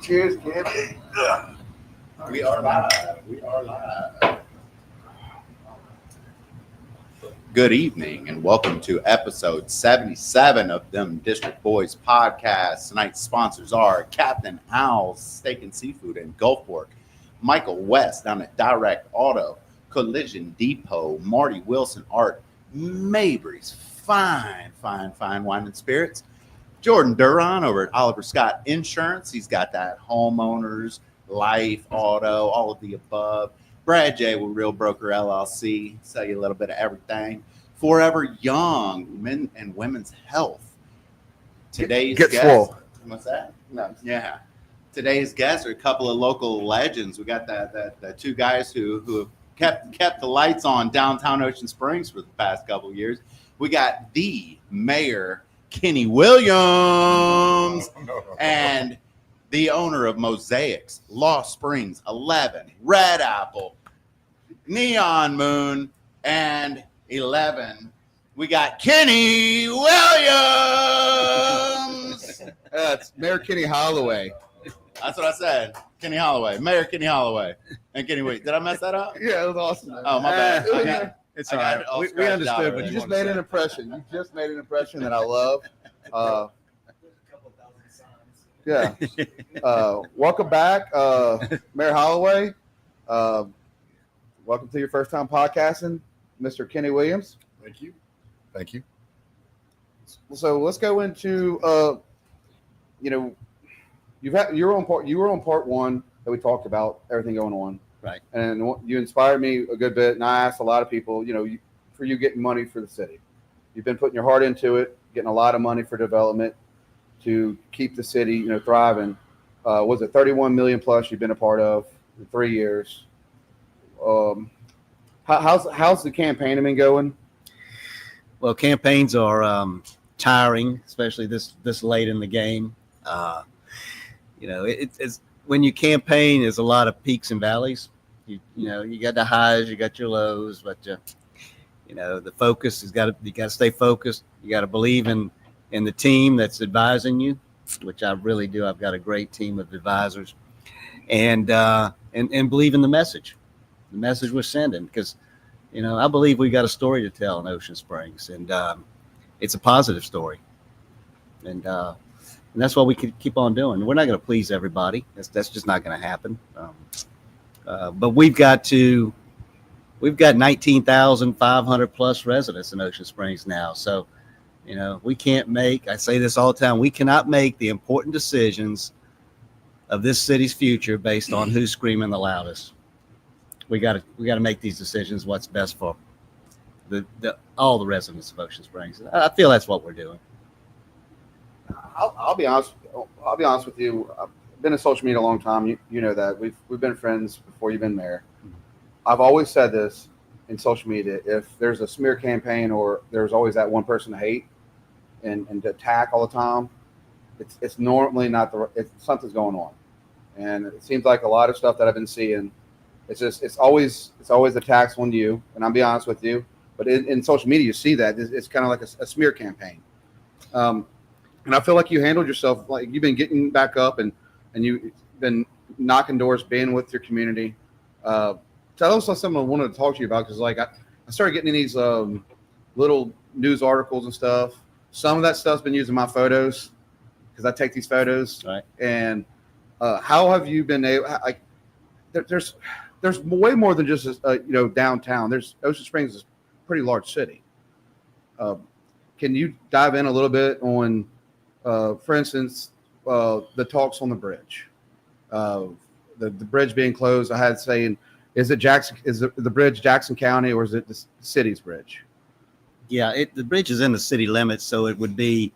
Cheers, kid. We are live. Good evening and welcome to episode 77 of Them District Boys podcast. Tonight's sponsors are Captain Al's Steak and Seafood in Gulfport, Michael West down at DirectAuto, Collision Depot, Marty Wilson Art, Mabry's fine wine and spirits, Jordan Duran over at Oliver Scott Insurance. He's got that homeowners, life, auto, all of the above. Brad J with Real Broker LLC, sell you a little bit of everything. Forever Young, men and women's health. Today's Get guest. swole. What's that? No. Yeah. Today's guests are a couple of local legends. We got the two guys who have kept the lights on downtown Ocean Springs for the past couple of years. We got the mayor, Kenny Williams, and the owner of Mosaics, Lost Springs 11, Red Apple, Neon Moon, and 11. We got Kenny Williams. It's Mayor Kenny Holloway. That's what I said. Kenny Holloway, Mayor Kenny Holloway, and Kenny Williams. Did I mess that up? Yeah, it was awesome. Oh, my bad. It's I all got right. it all We scratched understood, out but you already. just made an impression. You just made an impression that I love. Yeah. Welcome back, Mayor Holloway. Welcome to your first time podcasting, Mr. Kenny Williams. Thank you. So let's go into you were on part one that we talked about everything going on, Right. and you inspired me a good bit, and I asked a lot of people, for you getting money for the city. You've been putting your heart into it, getting a lot of money for development to keep the city thriving. Was it 31 million plus you've been a part of in 3 years? How's the campaign been going? Well, campaigns are tiring, especially this late in the game. It's when you campaign, there's a lot of peaks and valleys. You got the highs, you got your lows, but the focus you got to stay focused. You got to believe in the team that's advising you, which I really do. I've got a great team of advisors, and believe in the message we're sending, because I believe we got a story to tell in Ocean Springs, and it's a positive story, and that's what we could keep on doing. We're not going to please everybody. That's just not going to happen. But we've got 19,500 plus residents in Ocean Springs now. So, we can't I say this all the time, we cannot make the important decisions of this city's future based on who's screaming the loudest. We got to make these decisions what's best for all the residents of Ocean Springs. I feel that's what we're doing. I'll be honest with you. I've been in social media a long time. You know that we've been friends before you've been mayor. I've always said this in social media: if there's a smear campaign or there's always that one person to hate and to attack all the time, it's normally not something's going on. And it seems like a lot of stuff that I've been seeing, it's always attacks on you. And I'll be honest with you, but in social media you see that it's kind of like a smear campaign. And I feel like you handled yourself, like you've been getting back up and you've been knocking doors, being with your community. Tell us something I wanted to talk to you about, because I started getting these little news articles and stuff. Some of that stuff's been using my photos because I take these photos. Right. And how have you been able? There's way more than just downtown. Ocean Springs is a pretty large city. Can you dive in a little bit on, for instance, the talks on the bridge, the bridge being closed? I had saying, is the bridge Jackson County or is it the city's bridge? Yeah, the bridge is in the city limits, so it would be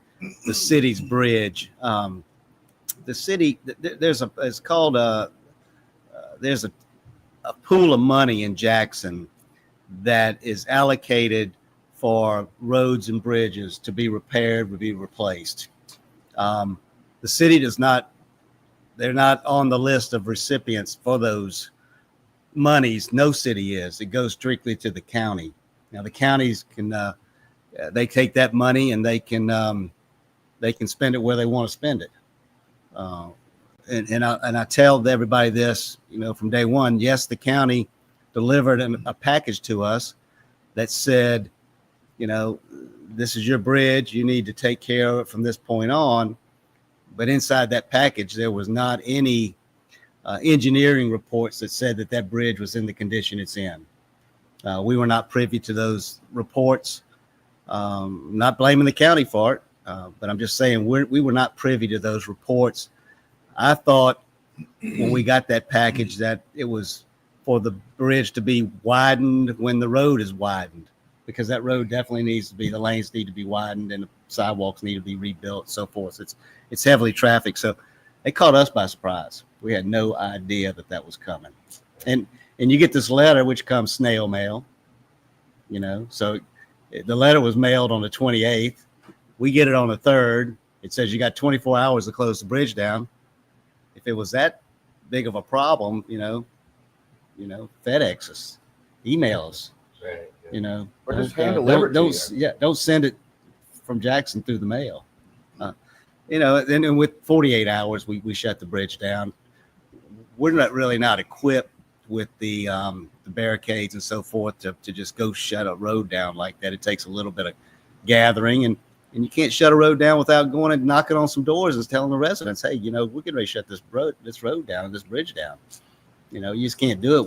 the city's bridge. The city, there's a pool of money in Jackson that is allocated for roads and bridges to be repaired, to be replaced. The city they're not on the list of recipients for those monies. No city is. It goes strictly to the county. Now the counties can, they take that money and they can spend it where they want to spend it. and I tell everybody this, from day one. Yes, the county delivered a package to us that said, this is your bridge. You need to take care of it from this point on. But inside that package, there was not any engineering reports that said that bridge was in the condition it's in. We were not privy to those reports. Not blaming the county for it, but I'm just saying we were not privy to those reports. I thought when we got that package that it was for the bridge to be widened when the road is widened, because that road definitely needs to be, the lanes need to be widened and the sidewalks need to be rebuilt, so forth. It's heavily trafficked. So they caught us by surprise. We had no idea that was coming. And you get this letter, which comes snail mail, so the letter was mailed on the 28th. We get it on the 3rd. It says you got 24 hours to close the bridge down. If it was that big of a problem, FedEx us, email us, Right. Or just hand deliver it to you. Yeah, don't send it from Jackson through the mail. And with 48 hours, we shut the bridge down. We're not equipped with the barricades and so forth to just go shut a road down like that. It takes a little bit of gathering, and you can't shut a road down without going and knocking on some doors and telling the residents, hey, we're getting ready to shut this road down and this bridge down. You just can't do it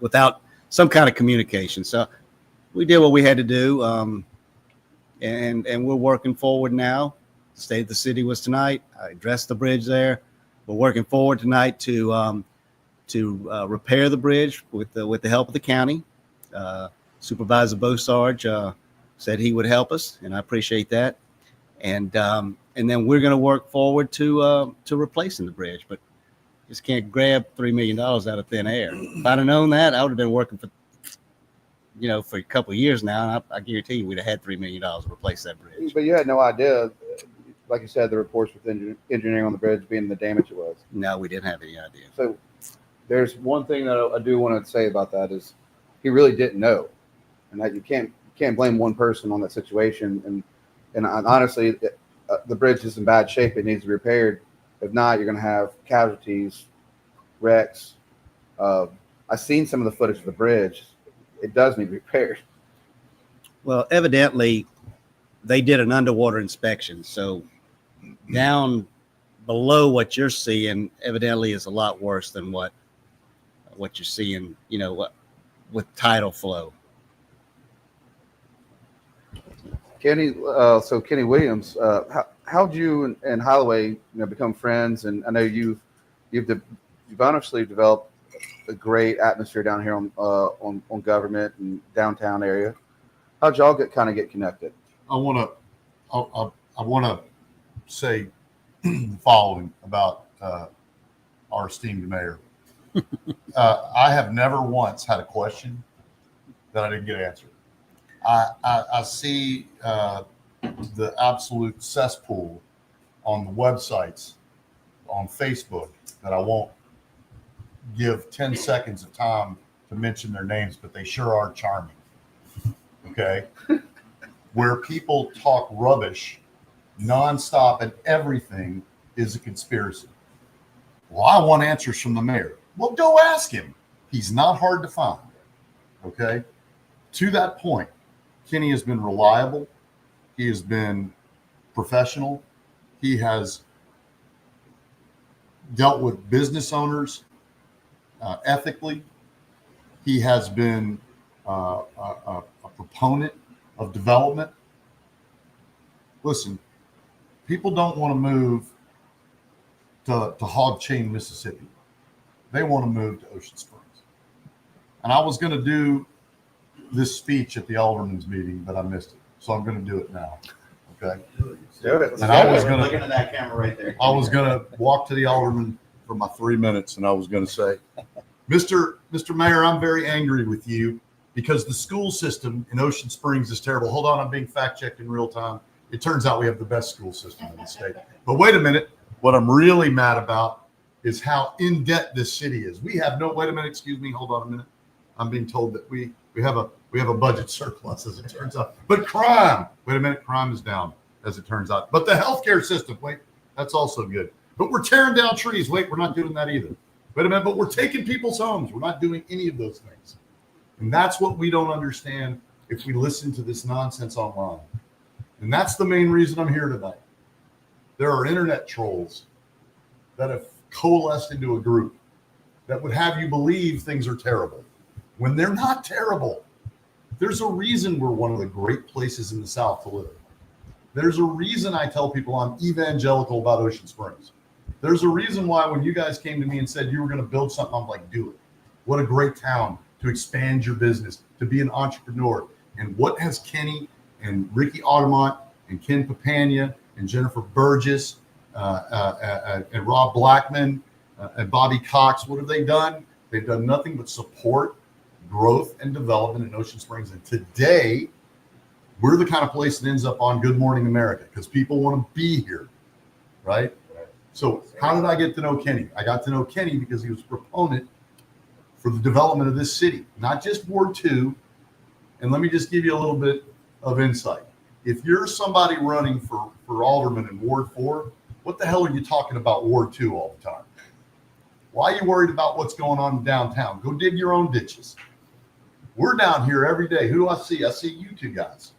without some kind of communication. So we did what we had to do, and we're working forward now. The state of the city was tonight. I addressed the bridge there. We're working forward tonight to repair the bridge with the help of the county. Supervisor Bosarge said he would help us, and I appreciate that. And then we're going to work forward to replacing the bridge, but just can't grab $3 million out of thin air. If I'd have known that, I would have been working for a couple of years now, and I guarantee you we'd have had $3 million to replace that bridge. But you had no idea, like you said, the reports with engineering on the bridge being the damage it was. No, we didn't have any idea. So there's one thing that I do want to say about that is he really didn't know, and that you can't blame one person on that situation. And honestly, the bridge is in bad shape. It needs to be repaired. If not, you're going to have casualties, wrecks. I've seen some of the footage of the bridge. It does need repaired. Well, evidently, they did an underwater inspection. So down below what you're seeing, evidently, is a lot worse than what you're seeing, with tidal flow. Kenny, so Kenny Williams, how'd you and Holloway, become friends? And I know you've honestly developed a great atmosphere down here on government and downtown area. How'd y'all get connected? I want to say the following about our esteemed mayor. I have never once had a question that I didn't get answered. I see the absolute cesspool on the websites, on Facebook, that I won't give 10 seconds of time to mention their names, but they sure are charming. Okay? Where people talk rubbish nonstop and everything is a conspiracy. Well, I want answers from the mayor. Well, go ask him. He's not hard to find. Okay? To that point, Kenny has been reliable. He has been professional. He has dealt with business owners ethically. He has been a proponent of development. Listen, people don't want to move to Hog Chain, Mississippi. They want to move to Ocean Springs. And I was going to do this speech at the alderman's meeting, but I missed it. So I'm going to do it now. Okay. Do it. And I was going Looking at that camera right there. I was going to walk to the alderman for my 3 minutes, and I was going to say, Mr. Mayor, I'm very angry with you because the school system in Ocean Springs is terrible. Hold on, I'm being fact checked in real time. It turns out we have the best school system in the state. But wait a minute. What I'm really mad about is how in debt this city is. We have no, wait a minute, excuse me, hold on a minute. I'm being told that we have a budget surplus, as it turns out. But crime, wait a minute, crime is down, as it turns out. But the healthcare system, wait, that's also good. But we're tearing down trees. Wait, we're not doing that either. Wait a minute, but we're taking people's homes. We're not doing any of those things. And that's what we don't understand if we listen to this nonsense online. And that's the main reason I'm here tonight. There are internet trolls that have coalesced into a group that would have you believe things are terrible when they're not terrible. There's a reason we're one of the great places in the South to live. There's a reason I tell people I'm evangelical about Ocean Springs. There's a reason why when you guys came to me and said you were going to build something, I'm like, do it. What a great town to expand your business, to be an entrepreneur. And what has Kenny and Ricky Audemont and Ken Papania and Jennifer Burgess and Rob Blackman and Bobby Cox, what have they done? They've done nothing but support growth and development in Ocean Springs. And today, we're the kind of place that ends up on Good Morning America because people want to be here, right? So how did I get to know Kenny? I got to know Kenny because he was a proponent for the development of this city, not just Ward 2. And let me just give you a little bit of insight. If you're somebody running for alderman in Ward 4, what the hell are you talking about Ward 2 all the time? Why are you worried about what's going on in downtown? Go dig your own ditches. We're down here every day. Who do I see? I see you two guys.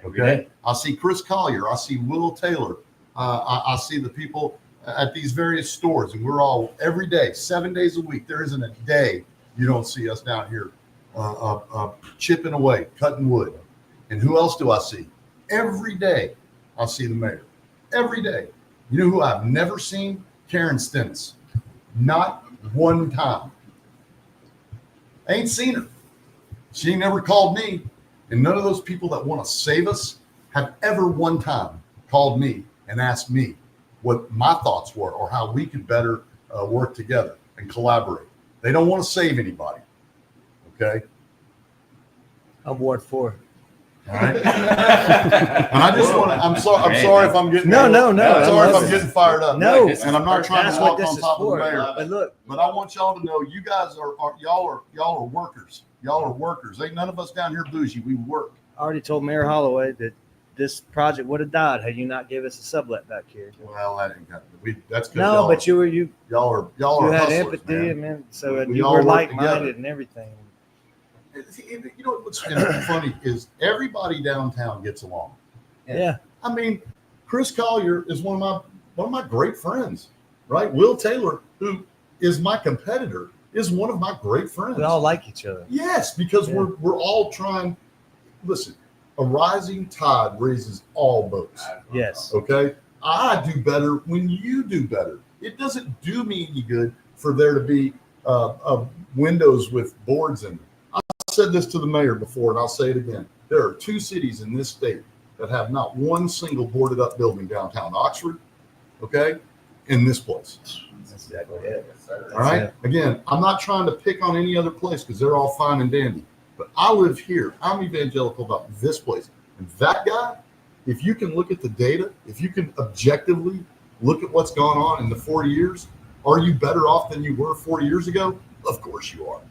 Okay. I see Chris Collier. I see Will Taylor. I see the people at these various stores, and we're all every day, 7 days a week. There isn't a day you don't see us down here chipping away, cutting wood. And who else do I see? Every day I see the mayor. Every day. You know who I've never seen? Karen Stennis. Not one time. I ain't seen her. She never called me. And none of those people that want to save us have ever one time called me and asked me what my thoughts were or how we could better work together and collaborate. They don't want to save anybody. Okay? I'm Ward 4. All right. And I just want to, I'm sorry if I'm getting, No. I'm sorry if I'm getting fired up. No. And I'm not trying That's to what walk this on is top of the for. mayor. But look, But I want y'all to know you guys y'all are workers. Y'all are workers. Ain't none of us down here bougie. We work. I already told Mayor Holloway that this project would have died had you not gave us a sublet back here. Well, that's good. No, but you y'all are had hustlers, empathy, man. man. So We you all were work like-minded together. and everything. You know what's funny is everybody downtown gets along. Yeah. I mean, Chris Collier is one of my great friends, right? Will Taylor, who is my competitor, is one of my great friends. We all like each other. Yes, because Yeah. we're all trying. Listen, a rising tide raises all boats. Yes. Okay, I do better when you do better. It doesn't do me any good for there to be windows with boards in them. I said this to the mayor before, and I'll say it again. There are 2 cities in this state that have not one single boarded up building downtown: Oxford, okay, and this place. That's exactly it. All right. it. Again, I'm not trying to pick on any other place because they're all fine and dandy. But I live here. I'm evangelical about this place. And that guy, if you can look at the data, if you can objectively look at what's gone on in the 40 years, are you better off than you were 40 years ago? Of course you are.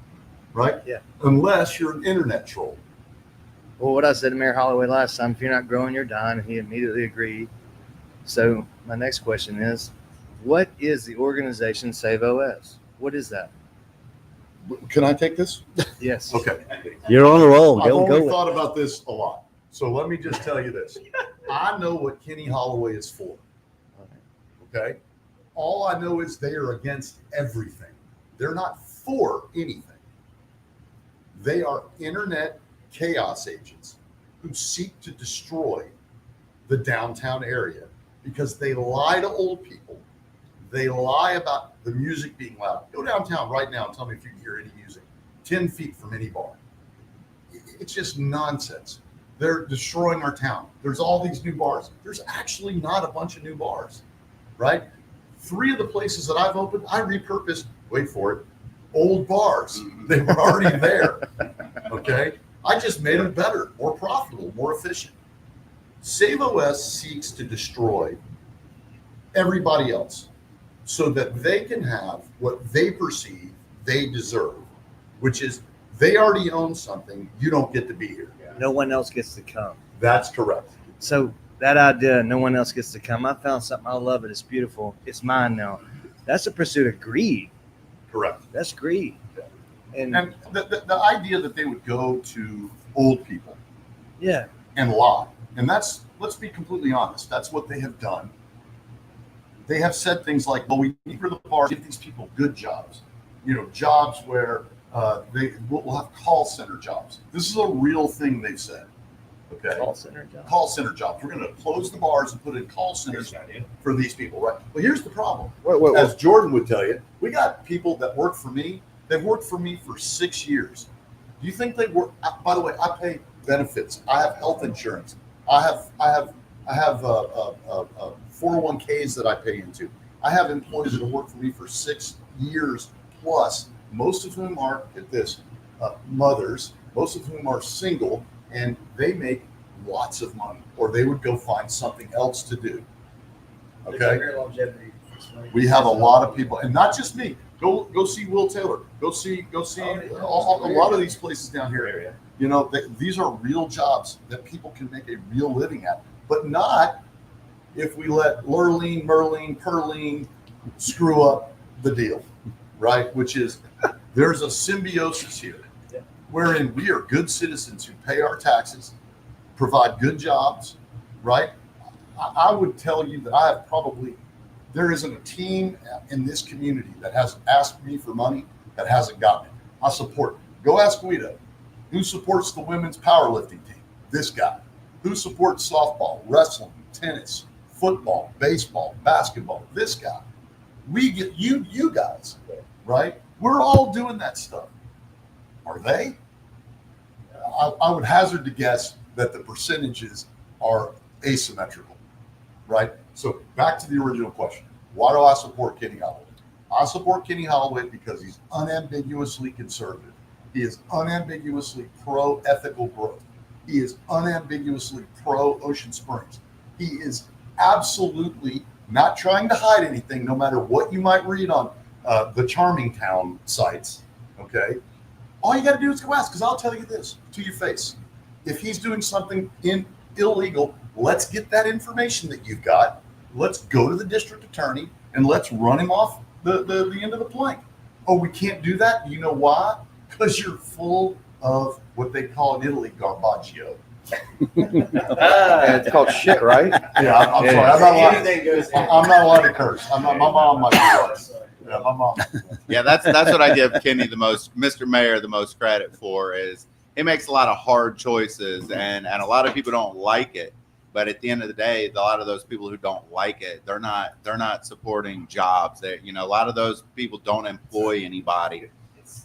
Right? Yeah. Unless you're an internet troll. Well, what I said to Mayor Holloway last time, if you're not growing, you're dying, and he immediately agreed. So my next question is, what is the organization Save OS? What is that? Can I take this? Yes. Okay. You're on a roll. I've Go only with it. thought about this a lot. So let me just tell you this. I know what Kenny Holloway is for. Okay. All I know is they are against everything. They're not for anything. They are internet chaos agents who seek to destroy the downtown area because they lie to old people. They lie about the music being loud. Go downtown right now and tell me if you can hear any music 10 feet from any bar. It's just nonsense. They're destroying our town. There's all these new bars. There's actually not a bunch of new bars, right? 3 of the places that I've opened, I repurposed, wait for it, old bars. They were already there, okay? I just made them better, more profitable, more efficient. Save OS seeks to destroy everybody else so that they can have what they perceive they deserve, which is they already own something. You don't get to be here. No one else gets to come. That's correct. So that idea, no one else gets to come. I found something, I love it, it's beautiful, it's mine now. That's a pursuit of greed. Correct. That's greed. And And the idea that they would go to old people yeah, and lie, and that's, let's be completely honest, that's what they have done. They have said things like, well, we need for the bar, give these people good jobs, jobs where we'll have call center jobs. This is a real thing they've said. Okay. call center job. Call center jobs. We're going to close the bars and put in call centers for these people, right? Well, here's the problem. Wait. As Jordan would tell you, we got people that work for me. They've worked for me for 6 years. Do you think they work? By the way, I pay benefits. I have health insurance. I have 401ks that I pay into. I have employees that have worked for me for 6 years plus, most of whom are, get this, mothers, most of whom are single, and they make lots of money, or they would go find something else to do. Okay? We have a lot of people, and not just me. Go see Will Taylor. Go see a lot of these places down here. These are real jobs that people can make a real living at, but not if we let Lurleen, Merlin, Perline screw up the deal, right? Which is, there's a symbiosis here wherein we are good citizens who pay our taxes, provide good jobs, right? I would tell you that I have there isn't a team in this community that hasn't asked me for money that hasn't gotten it. I support. Go ask Guido. Who supports the women's powerlifting team? This guy. Who supports softball, wrestling, tennis, football, baseball, basketball? This guy. We get you guys, right? We're all doing that stuff. Are they? I would hazard to guess that the percentages are asymmetrical, right? So back to the original question. Why do I support Kenny Holloway? I support Kenny Holloway because he's unambiguously conservative. He is unambiguously pro-ethical growth. He is unambiguously pro-Ocean Springs. He is absolutely not trying to hide anything, no matter what you might read on the Charming Town sites, okay? All you got to do is go ask, because I'll tell you this to your face. If he's doing something illegal, let's get that information that you've got. Let's go to the district attorney and let's run him off the end of the plank. Oh, we can't do that? You know why? Because you're full of what they call in Italy garbaggio. And it's called shit, right? Yeah, I'm sorry. I'm not allowed to curse. My mom might be right. Yeah, my mom. Yeah, that's what I give Kenny Mr. Mayor, the most credit for, is he makes a lot of hard choices, and a lot of people don't like it. But at the end of the day, a lot of those people who don't like it, they're not supporting jobs. A lot of those people don't employ anybody,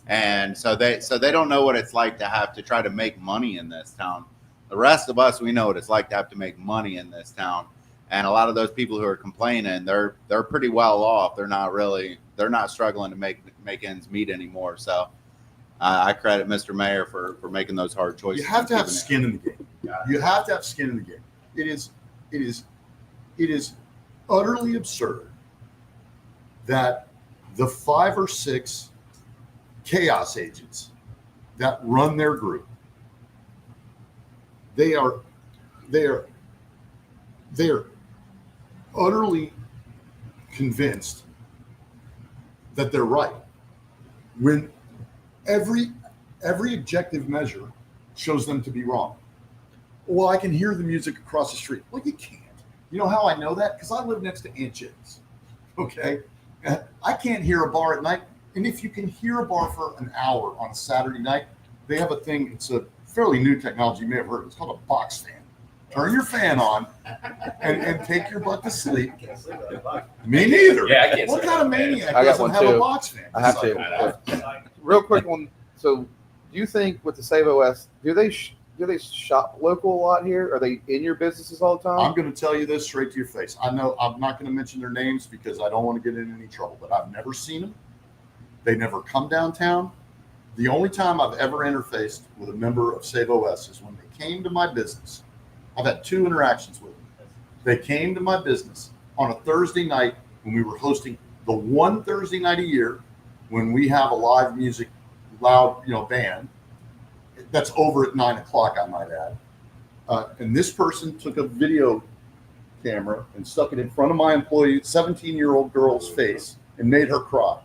and so they don't know what it's like to have to try to make money in this town. The rest of us, we know what it's like to have to make money in this town. And a lot of those people who are complaining, they're pretty well off. They're not struggling to make ends meet anymore. So I credit Mr. Mayor for making those hard choices. You have to have skin in the game. You have to have skin in the game. It is utterly absurd that the 5 or 6 chaos agents that run their group, they are utterly convinced that they're right when every objective measure shows them to be wrong. Well, I can hear the music across the street. Well, you can't. You know how I know that? Because I live next to Aunt Jim's. Okay? I can't hear a bar at night. And if you can hear a bar for an hour on a Saturday night, they have a thing. It's a fairly new technology. You may have heard it. It's called a box fan. Turn your fan on and take your butt to sleep. Me neither. Yeah, I can't What sleep kind of with a fan. maniac I got doesn't one have too. a box fan? I have to. Real quick one. So, do you think with the Save OS, do they shop local a lot here? Are they in your businesses all the I'm time? going to tell you this straight to your face. I know I'm not going to mention their names because I don't want to get in any trouble, but I've never seen them. They never come downtown. The only time I've ever interfaced with a member of Save OS is when they came to my business. I've had 2 interactions with them. They came to my business on a Thursday night when we were hosting the one Thursday night a year when we have a live music, loud, band. That's over at 9 o'clock, I might add. And this person took a video camera and stuck it in front of my employee, 17-year-old girl's face, and made her cry.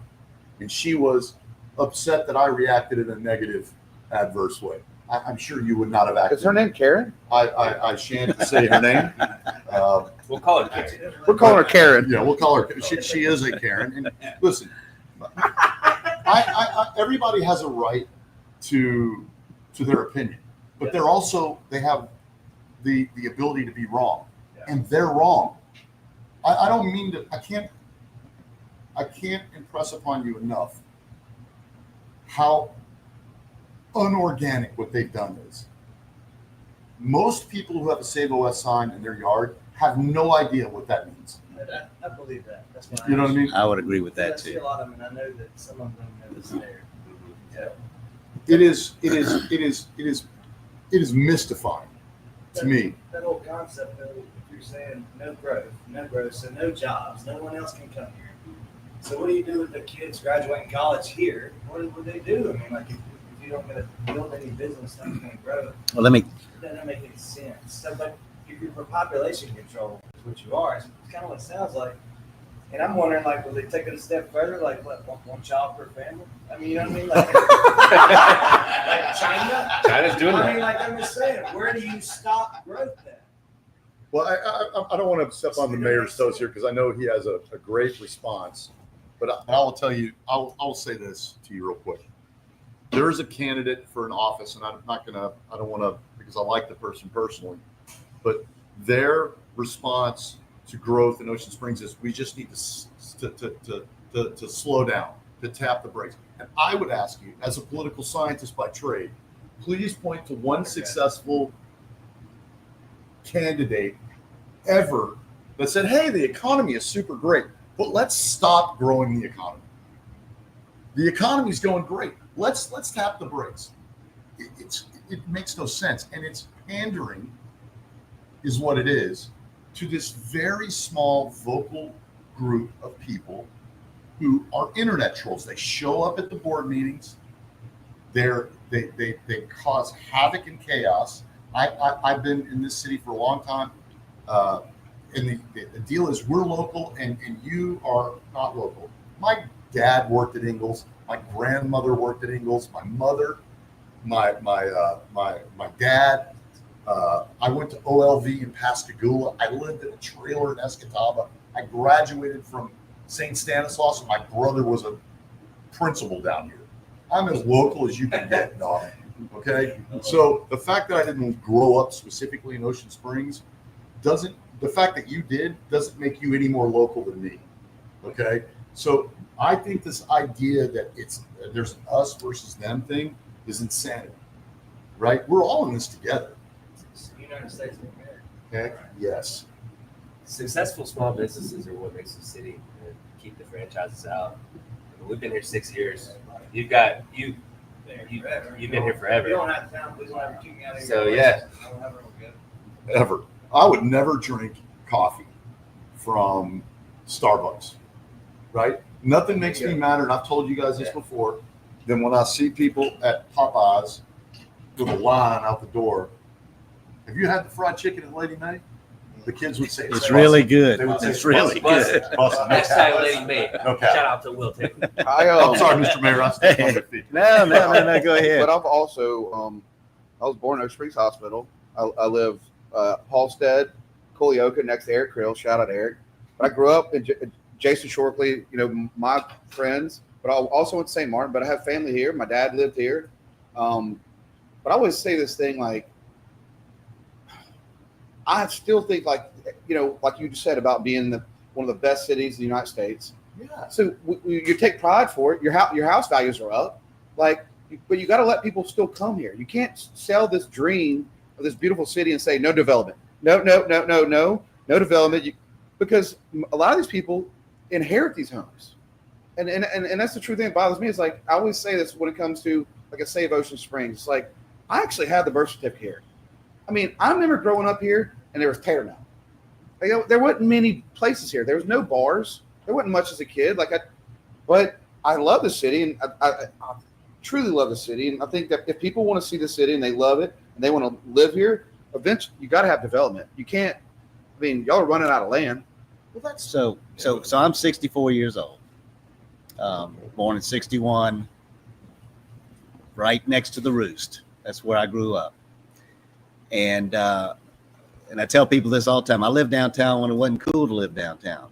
And she was upset that I reacted in a negative, adverse way. I'm sure you would not have acted. Is her name Karen? I shan't say her name. We'll call her Karen. We're calling her Karen. Yeah, we'll call her. She is a Karen. And listen, everybody has a right to their opinion, but they have the ability to be wrong, and they're wrong. I don't mean to. I can't impress upon you enough how unorganic what they've done is. Most people who have a Save OS sign in their yard have no idea what that means. I believe that. That's why You know what I mean? I would agree with that I see too. a lot of them, and I know that some of them know it's there. Yeah. It is mystifying to me. That whole concept, though, if you're saying no growth, so no jobs, no one else can come here. So what do you do with the kids graduating college here? What would they do? I mean, like if you don't get to build any business, nothing's going to grow. Well, let me. It doesn't make any sense. So, but if you're for population control, which you are, it's kind of what it sounds like. And I'm wondering, like, will they take it a step further, like what, one child per family? I mean, you know what I mean? Like, like China. China's doing I mean, that. like I'm just saying, where do you stop growth then? Well, I don't want to step on the mayor's toes here because I know he has a great response, but I will tell you, I'll say this to you real quick. There is a candidate for an office, and I don't want to, because I like the person personally, but their response to growth in Ocean Springs is we just need to slow down, to tap the brakes. And I would ask you, as a political scientist by trade, please point to one successful candidate ever that said, hey, the economy is super great, but let's stop growing the economy. The economy's going great. Let's tap the brakes. It makes no sense. And it's pandering is what it is to this very small vocal group of people who are internet trolls. They show up at the board meetings. They cause havoc and chaos. I've been in this city for a long time. And the deal is we're local and you are not local. My dad worked at Ingalls. My grandmother worked at Ingalls. My mother, my dad. I went to OLV in Pascagoula. I lived in a trailer in Escataba. I graduated from St. Stanislaus, and my brother was a principal down here. I'm as local as you can get, dog. Okay? So the fact that I didn't grow up specifically in Ocean Springs the fact that you did doesn't make you any more local than me. Okay? So I think this idea that there's an us versus them thing is insanity. Right? We're all in this together. United States of America. Heck, yes. Successful small businesses are what makes the city and keep the franchises out. I mean, we've been here 6 years. You've been here forever. You don't have to town, please don't ever kick me out of here. So, yeah. I don't have a good. Ever. I would never drink coffee from Starbucks. Right? Nothing makes me madder, and I've told you guys this before, than when I see people at Popeyes with a line out the door. Have you had the fried chicken at Lady May? The kids would say It's really good. They would say It's really busted. good. Busted. Next time, Lady May. Okay. Shout out to Will Taylor. I'm sorry, Mr. Mayor. I stepped on your feet. No, go ahead. But I've also, I was born in Oak Springs Hospital. I live Halstead, Culleoka, next to Eric Krill. Shout out to Eric. But I grew up in Jason Shorkley, my friends. But I also went to St. Martin. But I have family here. My dad lived here. But I always say this thing like, I still think like you just said about being one of the best cities in the United States. Yeah. So you take pride for it. Your house values are up, but you got to let people still come here. You can't sell this dream of this beautiful city and say no development, no development, because a lot of these people inherit these homes, and that's the true thing that bothers me. Is like I always say this when it comes to like a Save Ocean Springs. It's like I actually had the birth certificate here. I mean, I remember growing up here and there was tater now. Like, there wasn't many places here. There was no bars. There wasn't much as a kid. But I love the city, and I truly love the city. And I think that if people want to see the city and they love it and they want to live here, eventually you got to have development. You can't. I mean, y'all are running out of land. Well, that's so I'm 64 years old. Born in 61, right next to the Roost. That's where I grew up. And I tell people this all the time. I lived downtown when it wasn't cool to live downtown.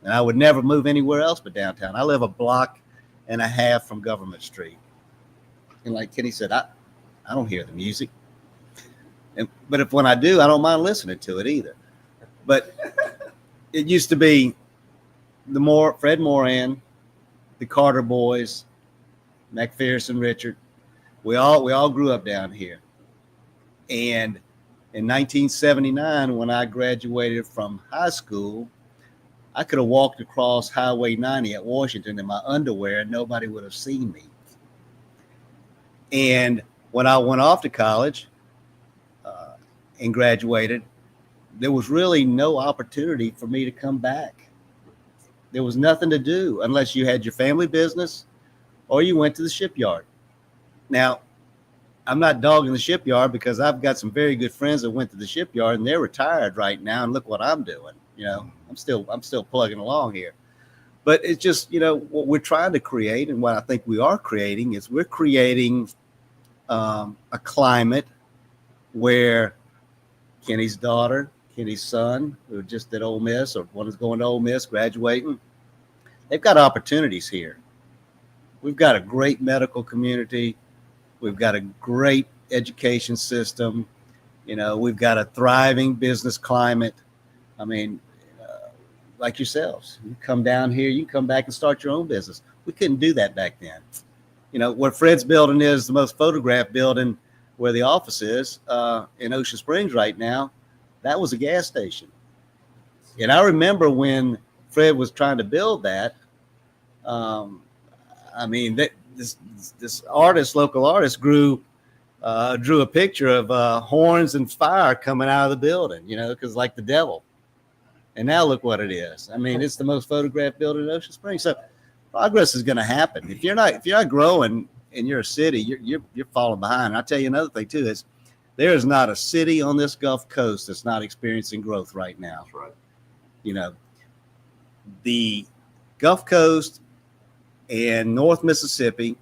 And I would never move anywhere else but downtown. I live a block and a half from Government Street. And like Kenny said, I don't hear the music. But when I do, I don't mind listening to it either. But it used to be Fred Moran, the Carter boys, McPherson, Richard. We all grew up down here. And in 1979, when I graduated from high school, I could have walked across Highway 90 at Washington in my underwear and nobody would have seen me. And when I went off to college and graduated, there was really no opportunity for me to come back. There was nothing to do unless you had your family business or you went to the shipyard. Now, I'm not dogging the shipyard because I've got some very good friends that went to the shipyard and they're retired right now. And look what I'm doing. You know, I'm still plugging along here. But it's just, you know, what we're trying to create and what I think we are creating is we're creating a climate where Kenny's daughter, Kenny's son, who just at Ole Miss, or one is going to Ole Miss, graduating, they've got opportunities here. We've got a great medical community. We've got a great education system. You know, we've got a thriving business climate. I mean, like yourselves, you come down here, you can come back and start your own business. We couldn't do that back then. You know, what Fred's building is the most photographed building where the office is in Ocean Springs right now. That was a gas station. And I remember when Fred was trying to build that, I mean, this artist, local artist, drew a picture of horns and fire coming out of the building, you know, because like the devil. And now look what it is. I mean, it's the most photographed building in Ocean Springs. So progress is going to happen. If you're not growing in your city, you're falling behind. And I'll tell you another thing too is there is not a city on this Gulf Coast that's not experiencing growth right now. That's right. You know, the Gulf Coast and North Mississippi,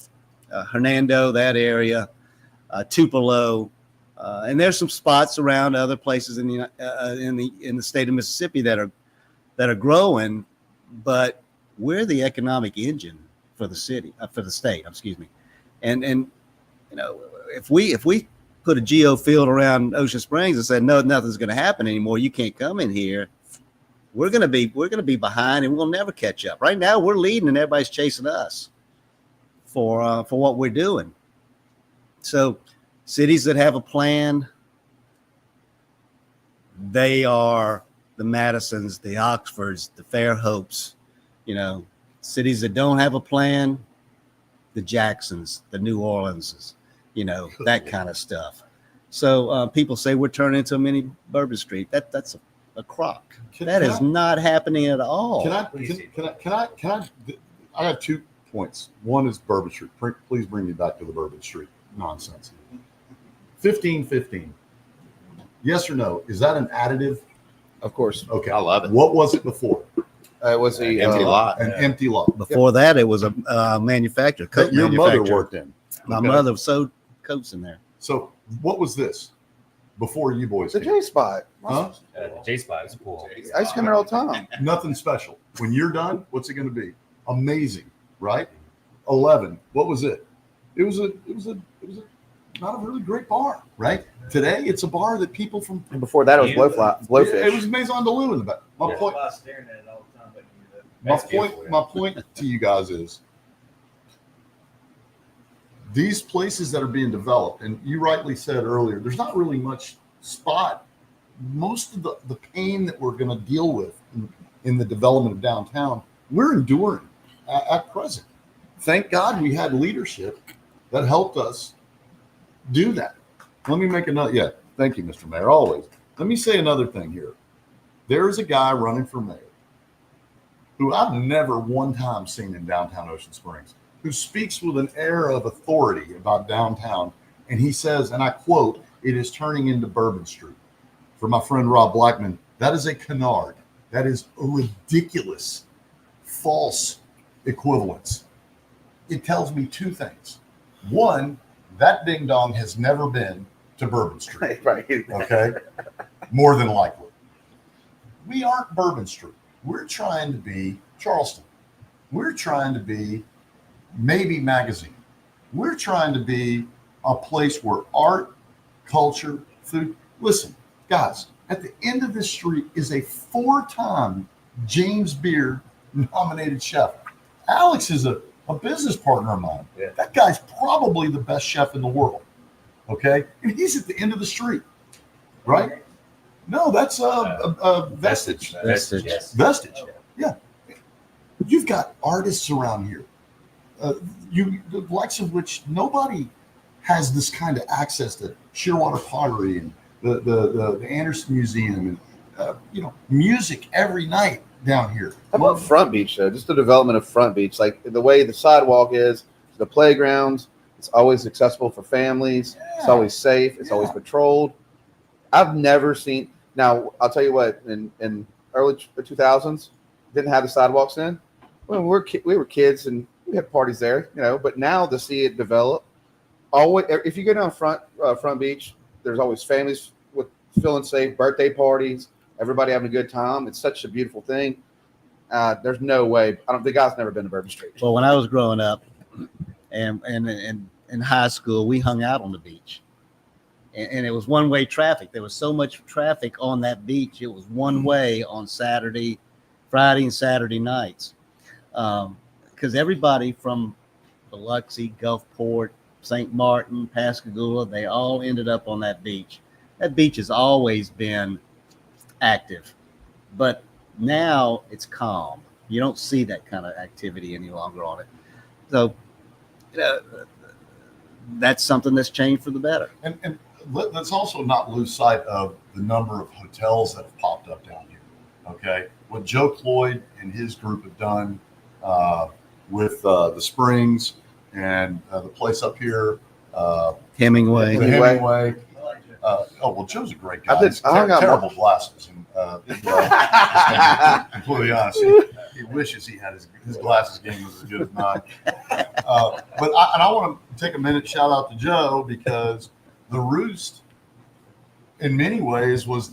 Hernando, that area, Tupelo, and there's some spots around other places in the state of Mississippi that are growing, but we're the economic engine for the state. Excuse me, and you know, if we put a geo field around Ocean Springs and said no, nothing's going to happen anymore, you can't come in here, we're going to be behind and we'll never catch up. Right now we're leading and everybody's chasing us for what we're doing. So cities that have a plan, they are the Madisons, the Oxfords, the Fairhopes. You know, cities that don't have a plan, the Jacksons, the New Orleanses, you know, that kind of stuff. So people say we're turning into a mini Bourbon Street. That's a crock. That is not happening at all. Can I have 2 points. One is Bourbon Street. Please bring me back to the Bourbon Street nonsense. 1515. Yes or no? Is that an additive? Of course. Okay. I love it. What was it before? It was the Empty lot. An empty lot. Before that, it was a manufacturer. That your mother worked in. My Okay. mother sewed coats in there. So what was this before you boys The came? J Spot. Huh? J-Spot is a pool. I used to come here all the time. Nothing special. When you're done, what's it going to be? Amazing, right? 11. What was it? It was a not a really great bar, right? Today, it's a bar that people from And before that, it was Blowfish. It was Maison de Lou in the back. My Yeah. point. I was staring at it all the time. But you know, That's beautiful, yeah. My point to you guys is these places that are being developed, and you rightly said earlier, there's not really much spot. Most of the pain that we're going to deal with in the development of downtown, we're enduring at present. Thank God we had leadership that helped us do that. Let me make another. Yeah, thank you, Mr. Mayor. Always. Let me say another thing here. There is a guy running for mayor who I've never one time seen in downtown Ocean Springs, who speaks with an air of authority about downtown. And he says, and I quote, "It is turning into Bourbon Street." For my friend Rob Blackman, That is a canard. That is a ridiculous, false equivalence. It tells me two things. One, that ding dong has never been to Bourbon Street. Right. Okay? More than likely. We aren't Bourbon Street. We're trying to be Charleston. We're trying to be maybe Magazine. We're trying to be a place where art, culture, food. Listen, guys, at the end of this street is a 4-time James Beard nominated chef. Alex is a business partner of mine. Yeah. That guy's probably the best chef in the world. Okay? And he's at the end of the street, right? No, that's Vestige. Vestige. Yes. Vestige. Yeah. You've got artists around here. The likes of which nobody has this kind of access to Shearwater Pottery and the Anderson Museum and music every night down here. How about Front Beach though? Just the development of Front Beach, like the way the sidewalk is, the playgrounds. It's always accessible for families. It's always safe. It's always patrolled. I've never seen. Now I'll tell you what. In early 2000s, didn't have the sidewalks in. When we were kids and we had parties there, But now to see it develop, always if you go down Front Beach, there's always families with feeling safe, birthday parties, everybody having a good time. It's such a beautiful thing. There's no way. The guy's never been to Bourbon Street. Well, when I was growing up and in high school, we hung out on the beach. And it was one-way traffic. There was so much traffic on that beach. It was one way on Friday and Saturday nights. Because everybody from Biloxi, Gulfport, St. Martin, Pascagoula, they all ended up on that beach. That beach has always been active, but now it's calm. You don't see that kind of activity any longer on it. So that's something that's changed for the better. And let's also not lose sight of the number of hotels that have popped up down here. Okay, what Joe Cloyd and his group have done with the Springs and the place up here, Hemingway. the Hemingway. Joe's a great guy. He's terrible glasses. And completely honest, he wishes he had his glasses game was as good as mine. But I want to take a minute, shout out to Joe, because the Roost, in many ways, was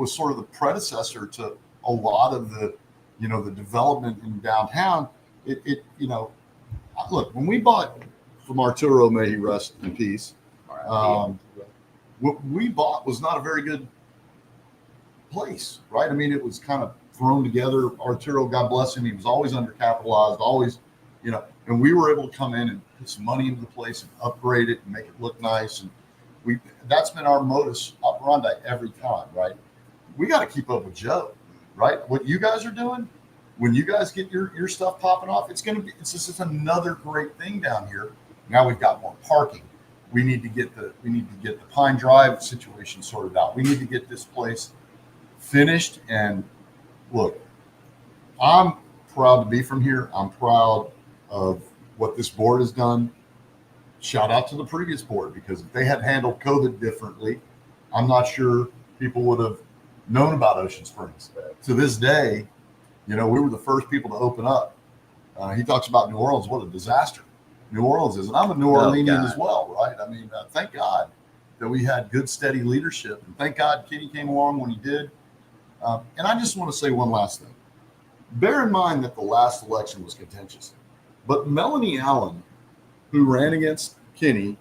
sort of the predecessor to a lot of the development in downtown. Look, when we bought from Arturo, may he rest in peace. What we bought was not a very good place, right? I mean, it was kind of thrown together. Arturo, God bless him, he was always undercapitalized, always, and we were able to come in and put some money into the place and upgrade it and make it look nice. And that's been our modus operandi every time, right? We got to keep up with Joe, right? What you guys are doing, when you guys get your stuff popping off, it's just another great thing down here. Now we've got more parking. We need to get the Pine Drive situation sorted out. We need to get this place finished. And look, I'm proud to be from here. I'm proud of what this board has done. Shout out to the previous board, because if they had handled COVID differently, I'm not sure people would have known about Ocean Springs. To this day, we were the first people to open up. He talks about New Orleans, what a disaster New Orleans is. And I'm a New Orleanian as well, right? I mean, thank God that we had good, steady leadership. And thank God Kenny came along when he did. And I just want to say one last thing. Bear in mind that the last election was contentious. But Melanie Allen, who ran against Kenny,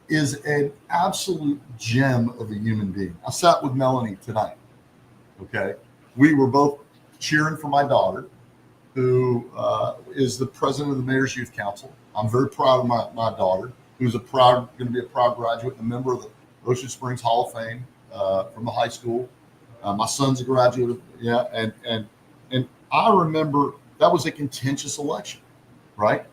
is an absolute gem of a human being. I sat with Melanie tonight, okay? We were both cheering for my daughter, who is the president of the Mayor's Youth Council. I'm very proud of my daughter, who's going to be a proud graduate and a member of the Ocean Springs Hall of Fame from the high school. My son's a graduate, and I remember that was a contentious election, right?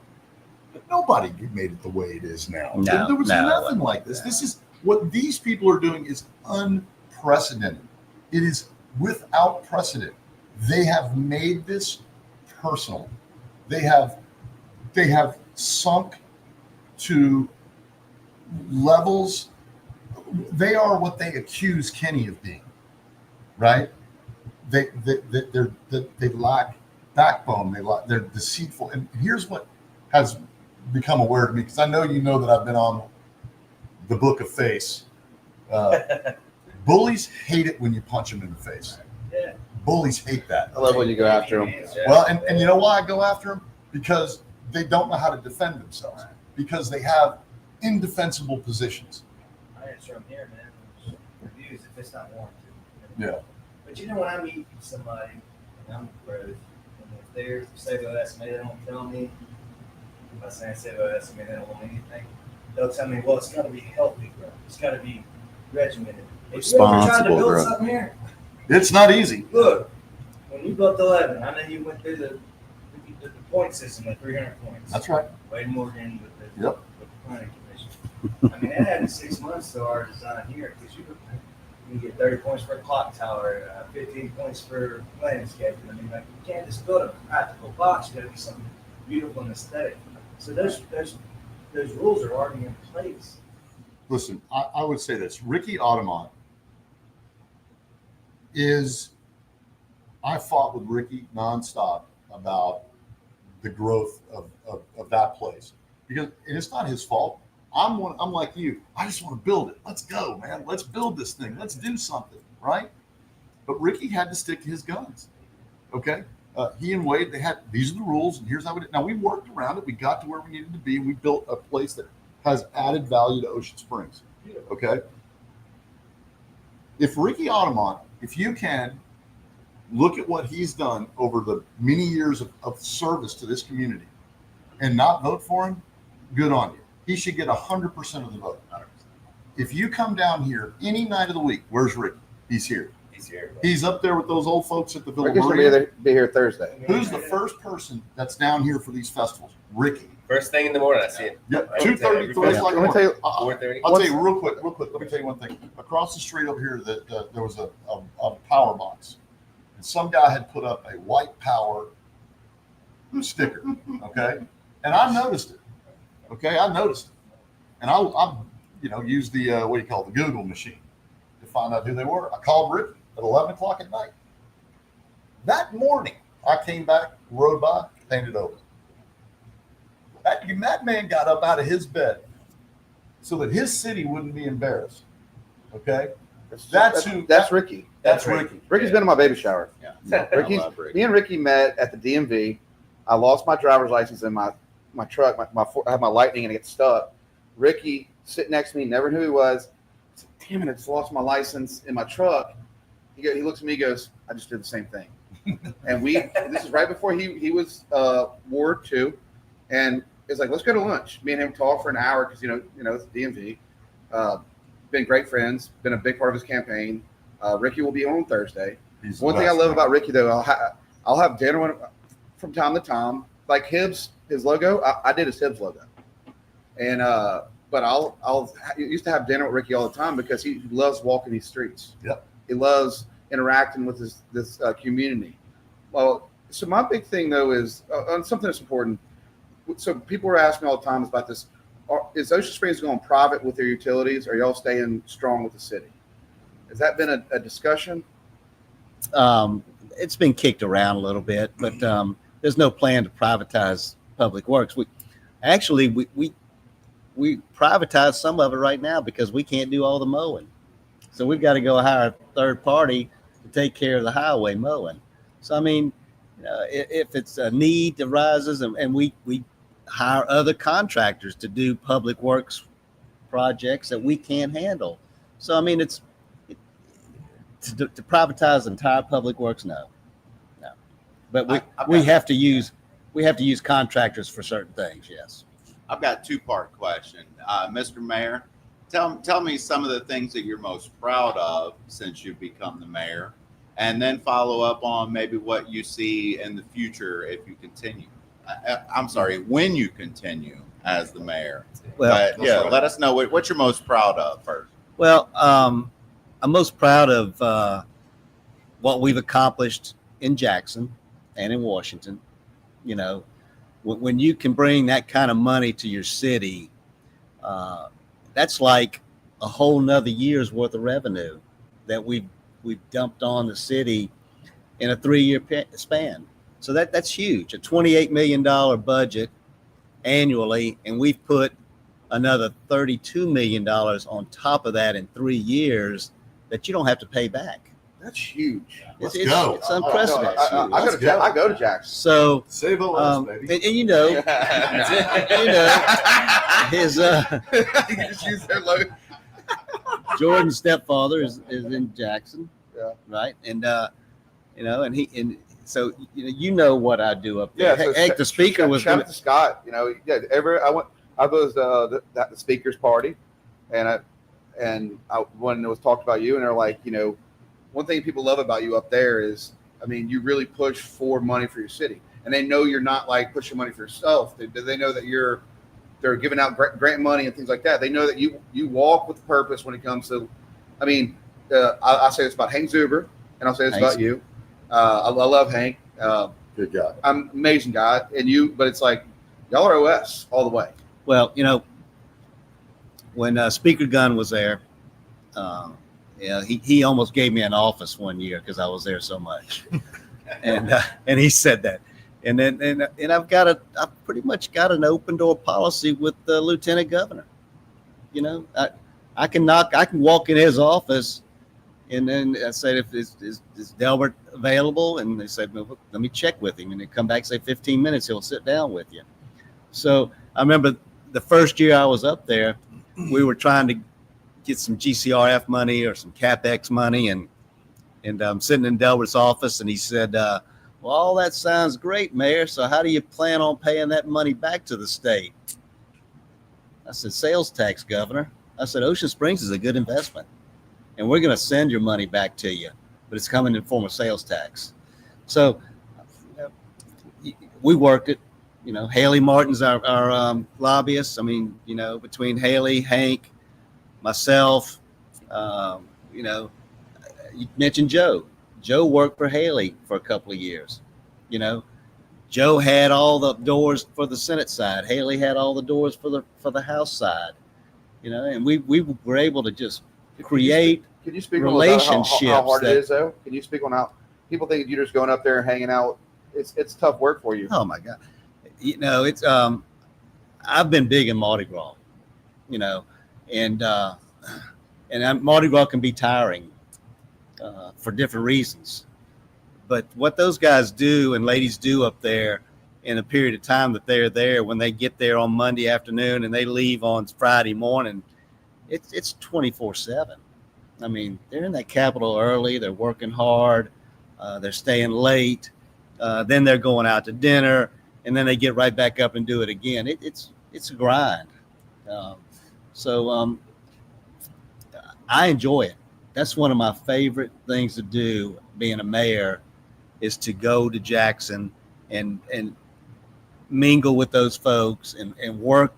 But nobody made it the way it is now. There was nothing like this. This is what these people are doing is unprecedented. It is without precedent. They have made this personal. They have sunk to levels. They are what they accuse Kenny of being, right? they lack backbone. They're deceitful. And here's what has become aware to me, because I know you know that I've been on the Book of Face. Bullies hate it when you punch them in the face. Yeah. Bullies hate that. I love when you go after them. Well, and you know why I go after them? Because they don't know how to defend themselves. Because they have indefensible positions. I answer them here, man. Reviews if it's not warranted. Yeah. But you know, when I meet somebody and I'm growth, and if they're pseudo-estimate, they don't tell me. If I say pseudo-estimate, they don't want anything. They'll tell me, well, it's got to be healthy growth. It's got to be regimented. If you ever tried to Responsible build growth. something here, It's not easy. look, when you built 11, I know you went through the point system of 300 points. That's right. Wade Morgan with the, Yep. with the planning commission. I mean, it had 6 months to our design here because you get 30 points for a clock tower, 15 points for landscaping. I mean, like, you can't just build a practical box. You got to be something beautiful and aesthetic. So those rules are already in place. Listen, I would say this. Ricky Audemont is, I fought with Ricky nonstop about the growth of that place, because it's not his fault. I'm like you. I just want to build it. Let's go, man. Let's build this thing. Let's do something, right? But Ricky had to stick to his guns. Okay. He and Wade, these are the rules, and here's how we did. Now we worked around it. We got to where we needed to be. We built a place that has added value to Ocean Springs. Okay. If Ricky Audemont, if you can look at what he's done over the many years of service to this community and not vote for him, good on you. He should get 100% of the vote. 100%. If you come down here any night of the week, where's Ricky? He's here. He's here. He's up there with those old folks at the Villa Ricky's gonna Maria. be here Thursday. Who's the first person that's down here for these festivals? Ricky. First thing in the morning, I see it. Yeah, 2:30, 3 o'clock. Let me tell you, 4:30. I'll tell you real quick. Let me tell you one thing. Across the street over here, there was a power box, and some guy had put up a white power sticker. Okay, and I noticed it. Okay, I noticed it, and I used the what do you call it, the Google machine to find out who they were. I called Ricky at 11 o'clock at night. That morning, I came back, rode by, painted over. That man got up out of his bed so that his city wouldn't be embarrassed. Okay? That's Ricky. That's Ricky. Ricky's been in my baby shower. Yeah. Ricky's, I love Ricky. me and Ricky met at the DMV. I lost my driver's license in my truck. I had my Lightning and it got stuck. Ricky sitting next to me, never knew who he was. I said, damn it, I just lost my license in my truck. He looks at me, he goes, I just did the same thing. And this is right before he was Ward 2. And it's like, let's go to lunch. Me and him talk for an hour because, it's DMV. Been great friends, been a big part of his campaign. Ricky will be on Thursday. One thing I love about Ricky, though, I'll have dinner from time to time. Like his logo, I did his Hibs logo. And but I'll used to have dinner with Ricky all the time because he loves walking these streets. Yep. He loves interacting with this community. Well, so my big thing though is on something that's important. So people are asking me all the time about this. Is Ocean Springs going private with their utilities, or are y'all staying strong with the city? Has that been a discussion? It's been kicked around a little bit, but there's no plan to privatize public works. We privatize some of it right now because we can't do all the mowing. So we've got to go hire a third party to take care of the highway mowing. So, I mean, if it's a need that rises and we hire other contractors to do public works projects that we can't handle. So, I mean, to privatize entire public works, no. But we have to use contractors for certain things. Yes. I've got a 2-part question. Mr. Mayor, tell me some of the things that you're most proud of since you've become the mayor, and then follow up on maybe what you see in the future if you continue. I'm sorry, when you continue as the mayor. Well, let us know what you're most proud of first. Well, I'm most proud of what we've accomplished in Jackson and in Washington. When you can bring that kind of money to your city, that's like a whole nother year's worth of revenue that we've dumped on the city in a 3-year span. So that's huge. A $28 million budget annually, and we've put another $32 million on top of that in 3 years that you don't have to pay back. That's huge. Let's go. It's unprecedented. I go to Jackson. So, Save a list, baby. and you know, his You just use their logo. Jordan's stepfather is in Jackson, Yeah. right? And so you know what I do up there. Yeah. So Hank, the speaker was shout going out to Scott. I was the speaker's party, and when it was talked about you, and they're like, one thing people love about you up there is, you really push for money for your city, and they know you're not like pushing money for yourself. They know that they're giving out grant money and things like that. They know that you walk with purpose when it comes to, I say this about Hank Zuber, and I'll say this about you. I love Hank. Good guy. I'm an amazing guy, but it's like y'all are OS all the way. Well, when Speaker Gunn was there, he almost gave me an office one year because I was there so much, and he said that, and I've pretty much got an open door policy with the lieutenant governor. I can walk in his office, and then I said, is Delbert available? And they said, well, let me check with him, and they come back, say 15 minutes, he'll sit down with you. So I remember the first year I was up there, we were trying to get some GCRF money or some CapEx money, and I'm sitting in Delbert's office, and he said, well, all that sounds great, Mayor. So how do you plan on paying that money back to the state? I said, sales tax, Governor. I said, Ocean Springs is a good investment, and we're going to send your money back to you, but it's coming in the form of sales tax. So we worked it. Haley Martin's our lobbyist. Between Haley, Hank, myself, you mentioned Joe. Joe worked for Haley for a couple of years. Joe had all the doors for the Senate side. Haley had all the doors for the House side. And we were able to just create Can you speak relationships. On how hard it is, though? Can you speak on how people think you're just going up there and hanging out? It's tough work for you. Oh my God. It's I've been big in Mardi Gras, and Mardi Gras can be tiring for different reasons. But what those guys do and ladies do up there in a period of time that they're there, when they get there on Monday afternoon and they leave on Friday morning, it's 24/7. They're in that Capitol early. They're working hard. They're staying late. Then they're going out to dinner. And then they get right back up and do it again. It's a grind. So I enjoy it. That's one of my favorite things to do, being a mayor, is to go to Jackson and mingle with those folks and work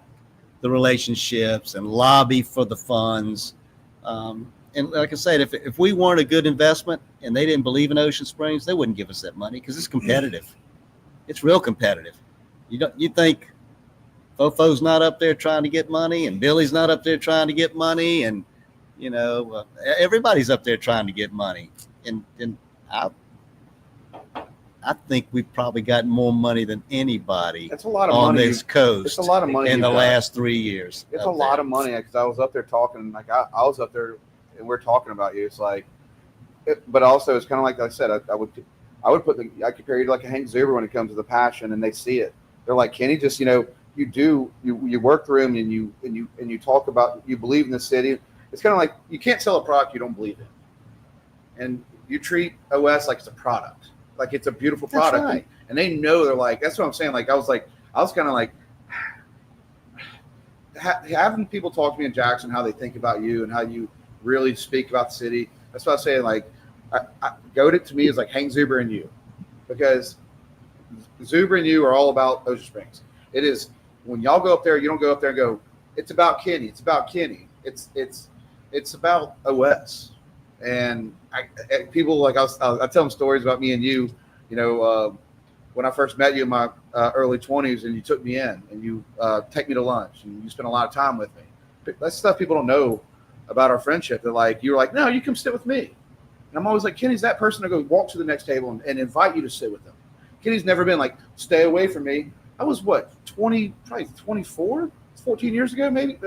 the relationships and lobby for the funds. And like I said, if we weren't a good investment and they didn't believe in Ocean Springs, they wouldn't give us that money because it's competitive. It's real competitive. You think Fofo's not up there trying to get money, and Billy's not up there trying to get money, and everybody's up there trying to get money. And I think we've probably gotten more money than anybody That's a lot of on money. this coast. It's a lot of money in the you've got. last 3 years. It's a lot of money because I was up there talking. Like I was up there, and we're talking about you. It's like, but also it's kind of like I said. I would I compare you to like a Hank Zuber when it comes to the passion, and they see it. They're like, Kenny, just you work through them, and you talk about, you believe in the city. It's kind of like you can't sell a product you don't believe in, and you treat OS like it's a product, like it's a beautiful product. That's right. And they know, they're like, that's what I'm saying. Like I was kind of like having people talk to me in Jackson, how they think about you and how you really speak about the city. That's what I was saying. Like, Goated to me is like Hank Zuber and you, because Zuber and you are all about Ocean Springs. It is, when y'all go up there, you don't go up there and go, it's about Kenny. It's about Kenny. It's about OS. And people like I tell them stories about me and you. When I first met you in my early 20s, and you took me in and you take me to lunch and you spent a lot of time with me. That's stuff people don't know about our friendship. They're like, you were like, no, you come sit with me. And I'm always like, Kenny's that person to go walk to the next table and invite you to sit with them. Kenny's never been like, stay away from me. I was what, 20, probably 24, 14 years ago, maybe.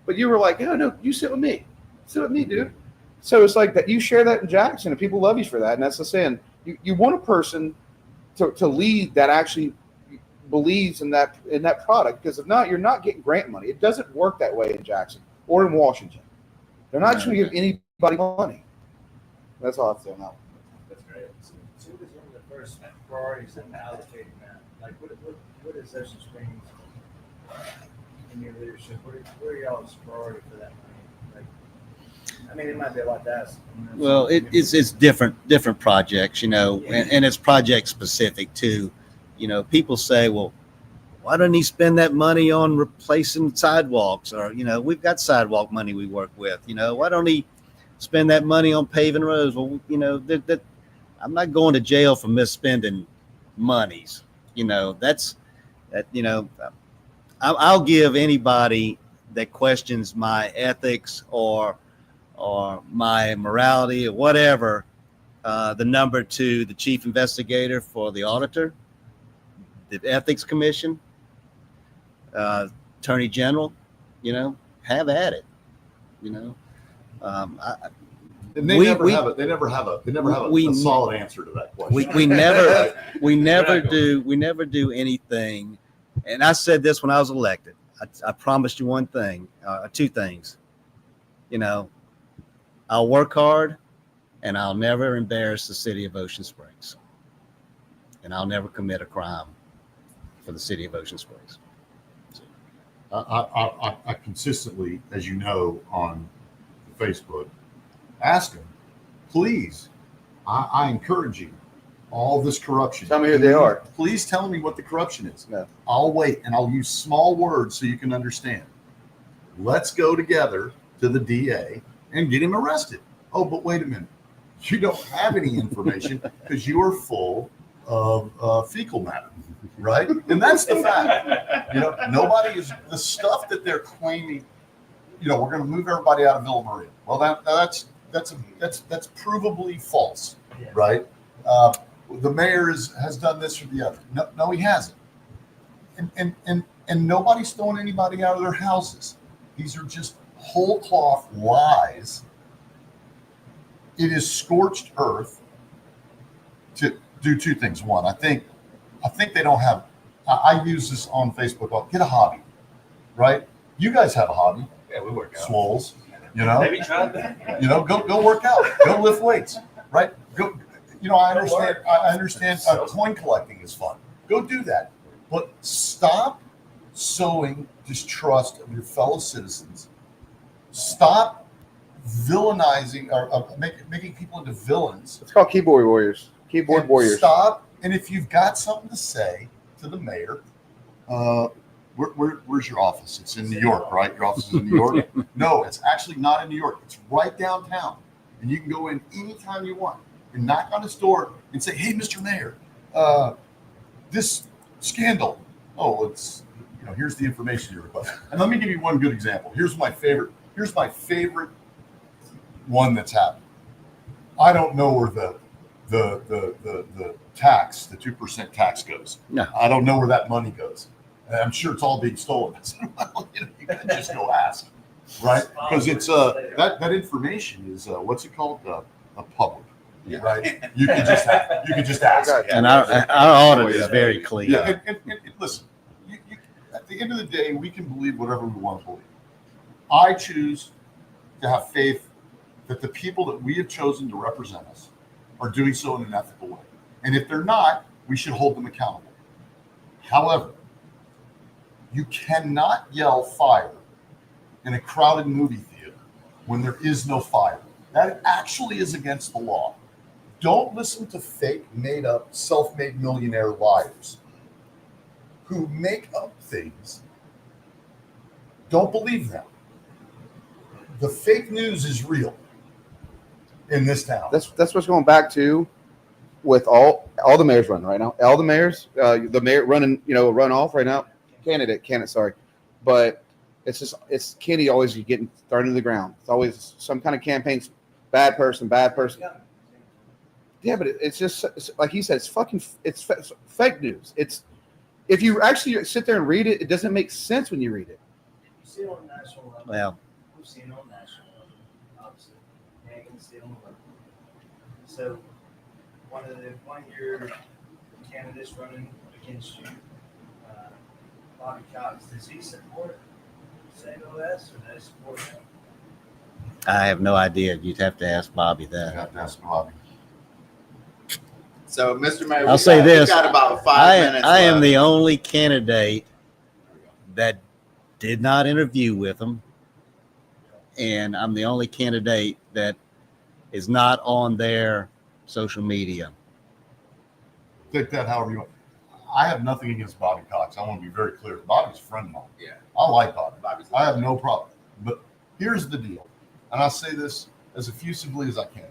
But you were like, no, you sit with me. Sit with me, dude. So it's like that you share that in Jackson and people love you for that. And that's the saying. You want a person to lead that actually believes in that product, because if not, you're not getting grant money. It doesn't work that way in Jackson or in Washington. They're not just going to give anybody money. That's all I have to say on that one. That's great. So what is one of the first priorities in allocating that? Like, what is Ocean Springs in your leadership? What are y'all's priority for that money? Like, I mean, it might be a lot to ask. Well, it's different projects, and it's project specific too. People say, well, why don't he spend that money on replacing sidewalks? Or, we've got sidewalk money we work with. Why don't he spend that money on paving roads? Well, that I'm not going to jail for misspending monies. I'll give anybody that questions my ethics or my morality or whatever the number to the chief investigator for the auditor, the ethics commission, attorney general, have at it. And they never have a solid answer to that question. We never do anything. And I said this when I was elected. I promised you one thing, two things. I'll work hard, and I'll never embarrass the city of Ocean Springs. And I'll never commit a crime for the city of Ocean Springs. I consistently, as you know, on Facebook, ask them, please, I encourage you, all this corruption. Tell me who they are. Please tell me what the corruption is. Yeah. I'll wait, and I'll use small words so you can understand. Let's go together to the DA and get him arrested. Oh, but wait a minute. You don't have any information because you are full of fecal matter, right? And that's the fact. Nobody is the stuff that they're claiming. We're going to move everybody out of Villa Maria. Well, that's provably false, right? The mayor has done this or the other. No, he hasn't. And nobody's throwing anybody out of their houses. These are just whole cloth lies. It is scorched earth to do two things. One, I think they don't have. I use this on Facebook. I'll get a hobby, right? You guys have a hobby. Yeah, we work out. Swoles, Maybe try that. Go work out. Go lift weights, right? Go. I understand. Coin collecting is fun. Go do that, but stop sowing distrust of your fellow citizens. Stop villainizing or making people into villains. It's called keyboard warriors. Keyboard warriors. Stop. And if you've got something to say to the mayor, where's your office? It's in New York, right? Your office is in New York? No, it's actually not in New York. It's right downtown. And you can go in anytime you want and knock on his door and say, hey, Mr. Mayor, this scandal. Oh, it's, here's the information you request. And let me give you one good example. Here's my favorite one that's happened. I don't know where the tax, the 2% tax goes. No. I don't know where that money goes. And I'm sure it's all being stolen. You can just go ask, right? Because it's that information is what's it called? A public, right? You can just ask. And our audit is very clean. Yeah, and listen, you, at the end of the day, we can believe whatever we want to believe. I choose to have faith that the people that we have chosen to represent us are doing so in an ethical way. And if they're not, we should hold them accountable. However, you cannot yell fire in a crowded movie theater when there is no fire. That actually is against the law. Don't listen to fake, made-up, self-made millionaire liars who make up things. Don't believe them. The fake news is real in this town. That's what's going back to with all the mayors running right now. All the mayors, the mayor running, runoff right now. Candidate, sorry. But it's Kenny always getting thrown to the ground. It's always some kind of campaign. Bad person. Yeah, but it's just like he said, it's fake news. It's if you actually sit there and read it, it doesn't make sense when you read it. You see it on national level. Well, We've seen it on national level, obviously. You ain't gonna see it on the local. So one of your candidates running against you, Bobby Cox, does he support St. OS or does he support him? I have no idea. You'd have to ask Bobby You that. have to ask Bobby. So, Mr. Mayor, I'll say this. we got about 5 minutes I am left. the only candidate that did not interview with him. And I'm the only candidate that is not on their social media. Take that however you want. I have nothing against Bobby Cox. I want to be very clear. Bobby's a friend of mine. Yeah. I like Bobby. Bobby's I have no problem. But here's the deal, and I'll say this as effusively as I can.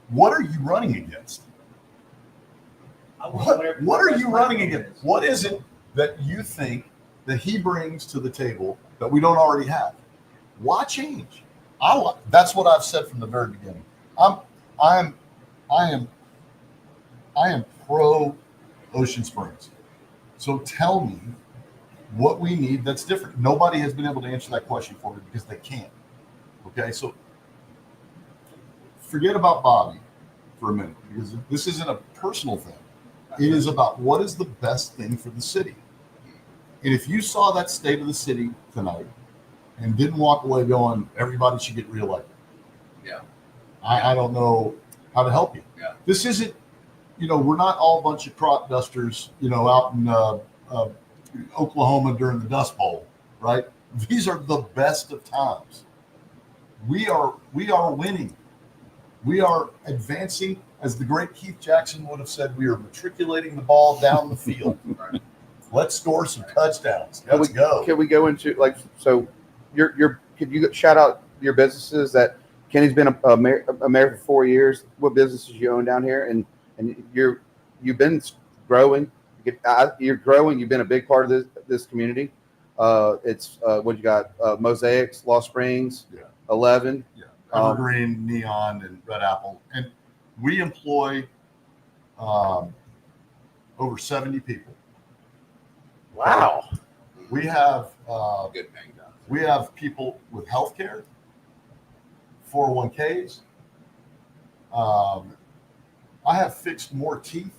What are you running against? What are you running against? What is it that you think that he brings to the table that we don't already have? Why change? That's what I've said from the very beginning. I am pro Ocean Springs. So tell me what we need that's different. Nobody has been able to answer that question for me because they can't. Okay, so forget about Bobby for a minute because this isn't a personal thing. It is about what is the best thing for the city. And if you saw that state of the city tonight and didn't walk away going, everybody should get reelected. Yeah. I don't know how to help you. Yeah. This isn't, we're not all a bunch of crop dusters, out in Oklahoma during the Dust Bowl, right? These are the best of times. We are winning. We are advancing, as the great Keith Jackson would have said, we are matriculating the ball down the field. Right. Let's score some touchdowns. Let's go. Can we go into so could you shout out your businesses that Kenny's been a mayor for 4 years? What businesses you own down here, and you've been growing. You're growing. You've been a big part of this community. It's what you got: Mosaics, Lost Springs, Yeah. 11. Yeah. Evergreen, Neon, and Red Apple, and we employ over 70 people. Wow. We have Good paying job. we have people with healthcare, 401ks. I have fixed more teeth,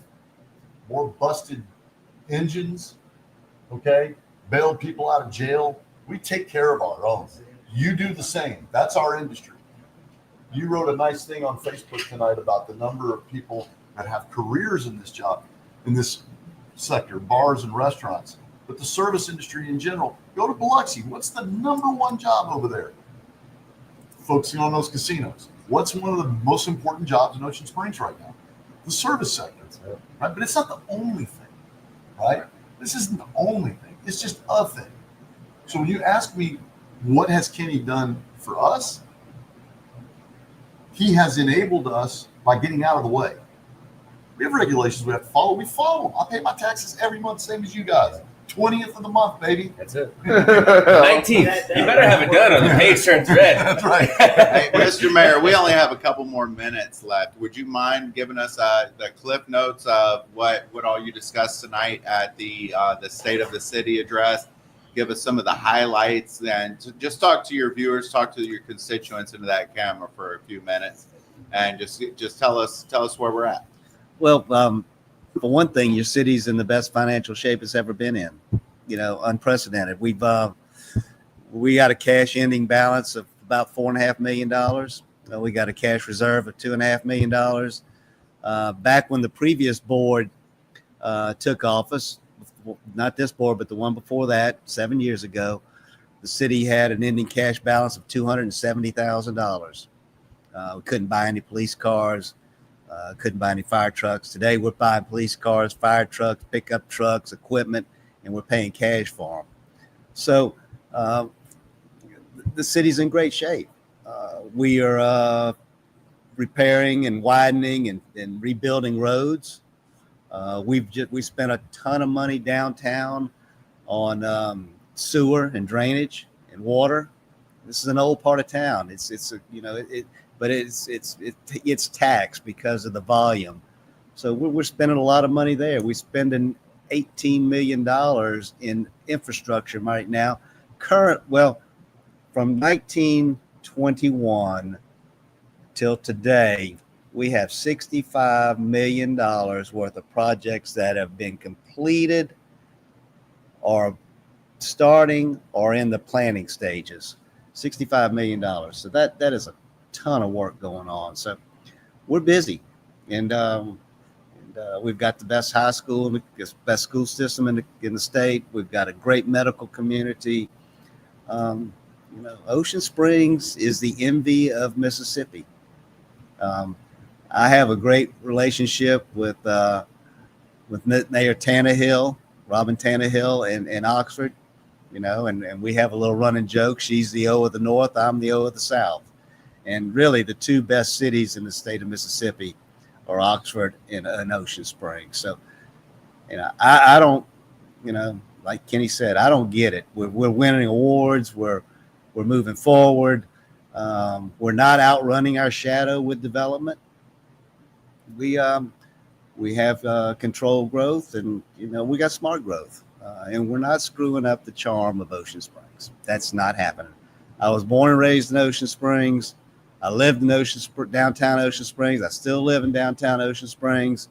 more busted engines. Okay, bailed people out of jail. We take care of our own. You do the same. That's our industry. You wrote a nice thing on Facebook tonight about the number of people that have careers in this job, in this sector, bars and restaurants, but the service industry in general. Go to Biloxi. What's the number one job over there? Focusing on those casinos. What's one of the most important jobs in Ocean Springs right now? The service sector. Right? But it's not the only thing, right? This isn't the only thing. It's just a thing. So when you ask me, what has Kenny done for us? He has enabled us by getting out of the way. We have regulations we have to follow. We follow them. I pay my taxes every month, same as you guys. 20th of the month, baby. That's it. 19th. You better have it done or the page turns red. That's right. Hey, Mr. Mayor, we only have a couple more minutes left. Would you mind giving us the cliff notes of what all you discussed tonight at the State of the City address? Give us some of the highlights and just talk to your viewers, talk to your constituents into that camera for a few minutes, and just tell us where we're at. Well, for one thing, your city's in the best financial shape it's ever been in. Unprecedented. We got a cash ending balance of about $4.5 million. We got a cash reserve of $2.5 million. Back when the previous board took office, not this board, but the one before that, 7 years ago, the city had an ending cash balance of $270,000. We couldn't buy any police cars. Couldn't buy any fire trucks. Today, we're buying police cars, fire trucks, pickup trucks, equipment, and we're paying cash for them. So the city's in great shape. We are repairing and widening and rebuilding roads. We spent a ton of money downtown on sewer and drainage and water. this is an old part of town. It's a, you know, but it's taxed because of the volume. So we're spending a lot of money there. We're spending $18 million in infrastructure right now. From 1921 till today, we have $65 million worth of projects that have been completed or starting or in the planning stages. $65 million. So that is a ton of work going on. So we're busy, and we've got the best high school, the best school system in the state. We've got a great medical community. You know, Ocean Springs is the envy of Mississippi. I have a great relationship with Mayor Tannehill, Robin Tannehill in Oxford, you know, and we have a little running joke. She's the O of the North, I'm the O of the South. And really the two best cities in the state of Mississippi are Oxford and Ocean Springs. So, you know, I don't, you know, like Kenny said, I don't get it. We're winning awards. We're moving forward. We're not outrunning our shadow with development. We have controlled growth, and you know we got smart growth, and we're not screwing up the charm of Ocean Springs. That's not happening. I was born and raised in Ocean Springs. I lived in downtown Ocean Springs. I still live in downtown Ocean Springs.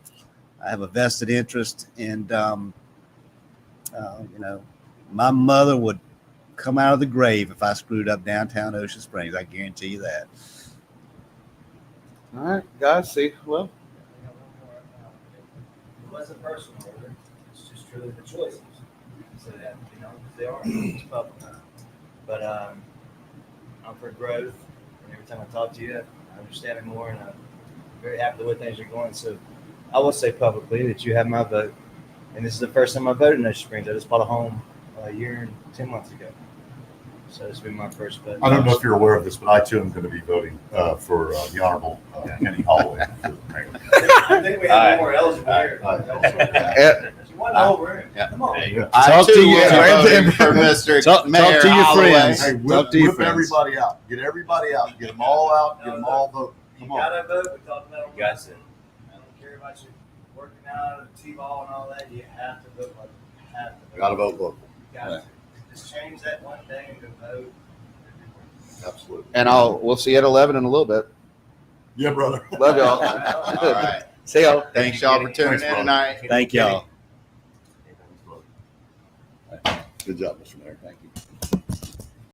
I have a vested interest, and you know, my mother would come out of the grave if I screwed up downtown Ocean Springs. I guarantee you that. All right, guys. See, well, It wasn't personal, order. It's just truly the choices. So that, you know, they are, it's public. But I'm for growth. And every time I talk to you, I understand it more, and I'm very happy the way things are going. So I will say publicly that you have my vote. And this is the first time I voted in Ocean Springs. I just bought a home a year and 10 months ago. So it's been my first vote. I don't know if you're aware of this, but I too am going to be voting for the Honorable Kenny Holloway for mayor. I think we have more eligible here. You want the whole room. Yeah. Come on. I Talk to too you. will be voting for Mr. Talk Mayor to your Holloway. friends. Hey, Talk to your whip friends. everybody out. Get everybody out. Get them all out. Get them all voting. You Come on. gotta vote. We talked about it. You guys, I don't care about you working out, T-ball and all that. You have to vote. Like, you have to vote. Got to vote local. You got to. Just change that one thing and go vote. Absolutely. and we'll see you at 11 in a little bit. Yeah, brother. Love y'all. All right. See y'all. Thanks y'all for tuning Thanks, in brother. tonight. Thank y'all. Good job, Mr. Mayor. Thank you.